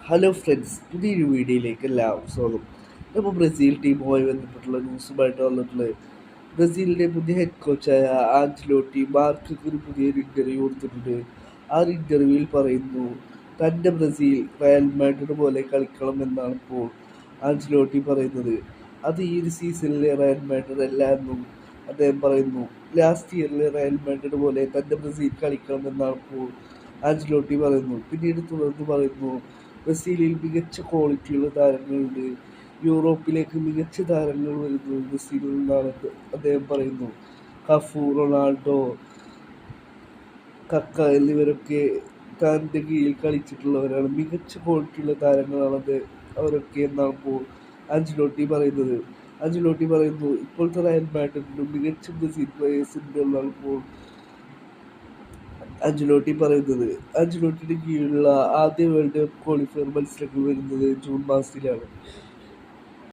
Hello friends, പുതിയൊരു വീഡിയോയിലേക്ക് എല്ലാവർക്കും സ്വാഗതം. ഇപ്പോൾ ബ്രസീൽ ടീമുമായി ബന്ധപ്പെട്ടുള്ള ന്യൂസുമായിട്ട് വന്നിട്ടുള്ളത്. ബ്രസീലിൻ്റെ പുതിയ ഹെഡ് കോച്ചായ ആഞ്ചലോട്ടി മാർക്കൊക്കെ ഒരു പുതിയൊരു ഇൻ്റർവ്യൂ കൊടുത്തിട്ടുണ്ട്. ആ ഒരു ഇൻ്റർവ്യൂവിൽ പറയുന്നു തൻ്റെ ബ്രസീൽ റയൽ മാഡ്രിഡ് പോലെ കളിക്കണം എന്നാണ് ഇപ്പോൾ ആഞ്ചലോട്ടി പറയുന്നത്. അത് ഈ ഒരു സീസണിലെ റയൽ മാഡ്രിഡ് അല്ല എന്നും അദ്ദേഹം പറയുന്നു. ലാസ്റ്റ് ഇയറിലെ റയൽ മാഡ്രിഡ് പോലെ തൻ്റെ ബ്രസീൽ കളിക്കണം എന്നാണ് ഇപ്പോൾ ആഞ്ചലോട്ടി പറയുന്നു. പിന്നീട് തുടർന്ന് പറയുന്നു ബ്രസീലിൽ മികച്ച ക്വാളിറ്റിയുള്ള താരങ്ങളുണ്ട്. യൂറോപ്പിലേക്ക് മികച്ച താരങ്ങൾ വരുന്നത് ബ്രസീലിൽ നിന്നാണെന്ന് അദ്ദേഹം പറയുന്നു. കഫു, റൊണാൾഡോ, കക്ക എന്നിവരൊക്കെ തൻ്റെ കീഴിൽ കളിച്ചിട്ടുള്ളവരാണ്. മികച്ച ക്വാളിറ്റിയുള്ള താരങ്ങളാണത് അവരൊക്കെ എന്നാണ് ഇപ്പോൾ ആഞ്ചലോട്ടി പറയുന്നത്. ആഞ്ചലോട്ടി പറയുന്നു ഇപ്പോഴത്തെ റയൽ മാഡ്രിഡിലും മികച്ച ബ്രസീൽ പ്ലേയേഴ്സ് ഉണ്ട് എന്നാണ് ഇപ്പോൾ അഞ്ചലോട്ടി പറയുന്നത്. അഞ്ചലോട്ടിയുടെ കീഴിലുള്ള ആദ്യ വേൾഡ് കപ്പ് ക്വാളിഫയർ മത്സരങ്ങൾ വരുന്നത് ജൂൺ മാസത്തിലാണ്.